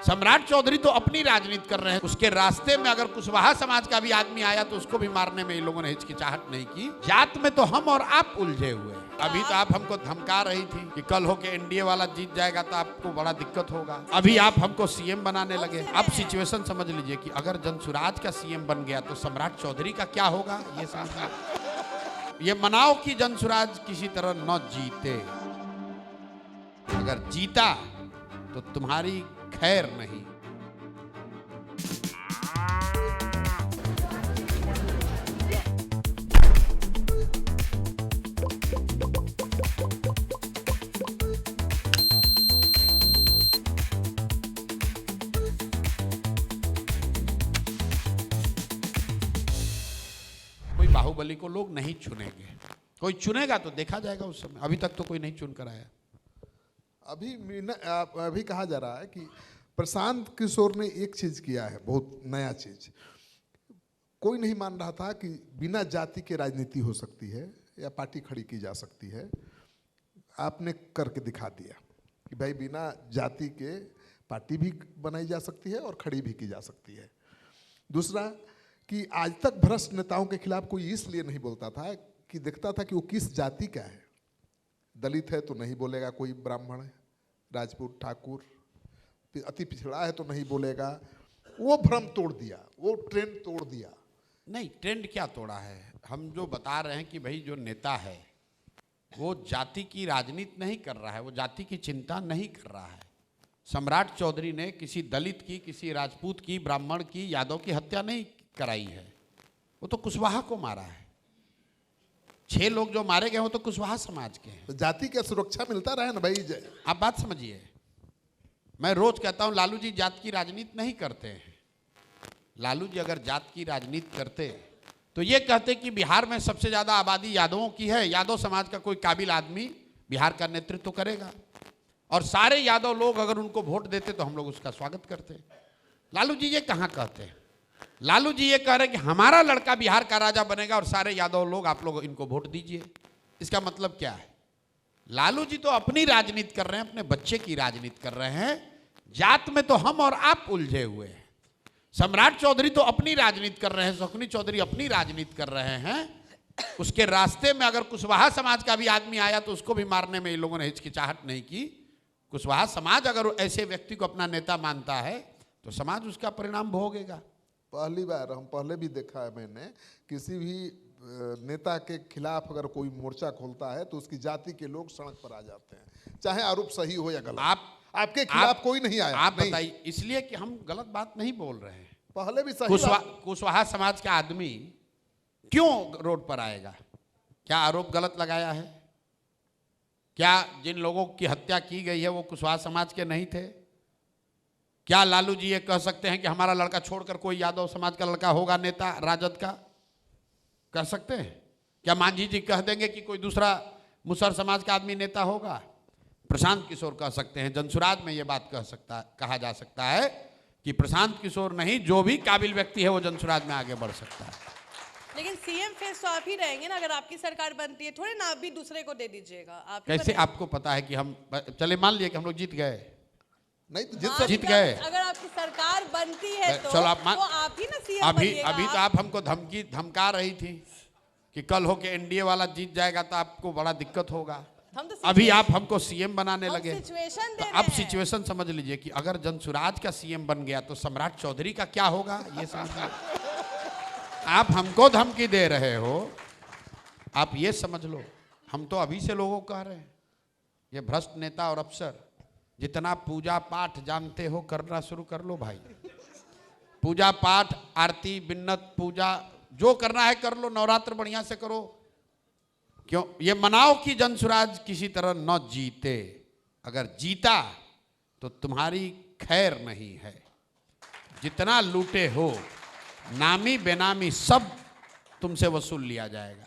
सम्राट चौधरी तो अपनी राजनीति कर रहे हैं, उसके रास्ते में अगर कुशवाहा समाज का भी आदमी आया तो उसको भी मारने में इन लोगों ने हिचकिचाहट नहीं की। जात में तो हम और आप उलझे हुए। अभी तो आप हमको धमका रही थी कि कल होके एनडीए वाला जीत जाएगा तो आपको बड़ा दिक्कत होगा। अभी आप हमको सीएम बनाने लगे। अब सिचुएशन समझ लीजिए कि अगर जनसुराज का सीएम बन गया तो सम्राट चौधरी का क्या होगा, ये समझिए। ये मनाओ कि जनसुराज किसी तरह न जीते। अगर जीता तो तुम्हारी खैर नहीं। कोई बाहुबली को लोग नहीं चुनेंगे, कोई चुनेगा तो देखा जाएगा उस समय। अभी तक तो कोई नहीं चुन कर आया। अभी कहा जा रहा है कि प्रशांत किशोर ने एक चीज किया है, बहुत नया चीज। कोई नहीं मान रहा था कि बिना जाति के राजनीति हो सकती है या पार्टी खड़ी की जा सकती है। आपने करके दिखा दिया कि भाई बिना जाति के पार्टी भी बनाई जा सकती है और खड़ी भी की जा सकती है। दूसरा कि आज तक भ्रष्ट नेताओं के खिलाफ कोई इसलिए नहीं बोलता था कि देखता था कि वो किस जाति का है। दलित है तो नहीं बोलेगा, कोई ब्राह्मण है, राजपूत, ठाकुर, अति पिछड़ा है तो नहीं बोलेगा। वो भ्रम तोड़ दिया, वो ट्रेंड तोड़ दिया। नहीं, ट्रेंड क्या तोड़ा है? हम जो बता रहे हैं कि भाई जो नेता है वो जाति की राजनीति नहीं कर रहा है, वो जाति की चिंता नहीं कर रहा है। सम्राट चौधरी ने किसी दलित की, किसी राजपूत की, ब्राह्मण की, यादव की हत्या नहीं कराई है। वो तो कुशवाहा को मारा है। 6 लोग जो मारे गए वो तो कुशवाहा समाज के हैं। तो जाति की सुरक्षा मिलता रहे ना भाई। आप बात समझिए। मैं रोज कहता हूं लालू जी जात की राजनीति नहीं करते हैं। लालू जी अगर जात की राजनीति करते तो ये कहते कि बिहार में सबसे ज्यादा आबादी यादवों की है, यादव समाज का कोई काबिल आदमी बिहार का नेतृत्व करेगा, और सारे यादव लोग अगर उनको वोट देते तो हम लोग उसका स्वागत करते। लालू जी ये कहाँ कहते हैं? लालू जी ये कह रहे हैं कि हमारा लड़का बिहार का राजा बनेगा और सारे यादव लोग आप लोग इनको वोट दीजिए। इसका मतलब क्या है? लालू जी तो अपनी राजनीति कर रहे हैं, अपने बच्चे की राजनीति कर रहे हैं। जात में तो हम और आप उलझे हुए हैं। सम्राट चौधरी तो अपनी राजनीति कर रहे हैं, शकुनी चौधरी अपनी राजनीति कर रहे हैं। उसके रास्ते में अगर कुशवाहा समाज का भी आदमी आया तो उसको भी मारने में इन लोगों ने हिचकिचाहट नहीं की। कुशवाहा समाज अगर ऐसे व्यक्ति को अपना नेता मानता है तो समाज उसका परिणाम भोगेगा। पहली बार, हम पहले भी देखा है मैंने, किसी भी नेता के खिलाफ अगर कोई मोर्चा खोलता है तो उसकी जाति के लोग सड़क पर आ जाते हैं, चाहे आरोप सही हो या गलत। आपके खिलाफ कोई नहीं आया। आप बताइए, इसलिए कि हम गलत बात नहीं बोल रहे हैं। पहले भी सही कुशवाहा समाज का आदमी क्यों रोड पर आएगा? क्या आरोप गलत लगाया है? क्या जिन लोगों की हत्या की गई है वो कुशवाहा समाज के नहीं थे? क्या लालू जी ये कह सकते हैं कि हमारा लड़का छोड़कर कोई यादव समाज का लड़का होगा नेता राजद का? कर सकते हैं? क्या मांझी जी कह देंगे कि कोई दूसरा मुसहर समाज का आदमी नेता होगा? प्रशांत किशोर कह सकते हैं। जनसुराज में ये बात कहा जा सकता है कि प्रशांत किशोर नहीं, जो भी काबिल व्यक्ति है वो जनसुराज में आगे बढ़ सकता है। लेकिन सीएम फेस तो आप ही रहेंगे ना, अगर आपकी सरकार बनती है। थोड़े ना आप भी दूसरे को दे दीजिएगा। आप कैसे आपको पता है कि हम, चले मान लिए कि हम लोग जीत गए, नहीं तो जीत गए। अगर आपकी सरकार बनती है तो चलो आप ही ना सीएम अभी तो आप हमको धमका रही थी कि कल होके एनडीए वाला जीत जाएगा तो आपको बड़ा दिक्कत होगा। अभी आप हमको सीएम बनाने लगे। तो अब सिचुएशन समझ लीजिए कि अगर जनसुराज का सीएम बन गया तो सम्राट चौधरी का क्या होगा, ये समझिए। आप हमको धमकी दे रहे हो, आप ये समझ लो। हम तो अभी से लोगों को कह रहे हैं, ये भ्रष्ट नेता और अफसर जितना पूजा पाठ जानते हो करना शुरू कर लो भाई। पूजा पाठ, आरती, बिन्नत, पूजा जो करना है कर लो, नवरात्र बढ़िया से करो। क्यों? ये मनाओ कि जनसुराज किसी तरह न जीते। अगर जीता तो तुम्हारी खैर नहीं है। जितना लूटे हो, नामी बेनामी सब तुमसे वसूल लिया जाएगा।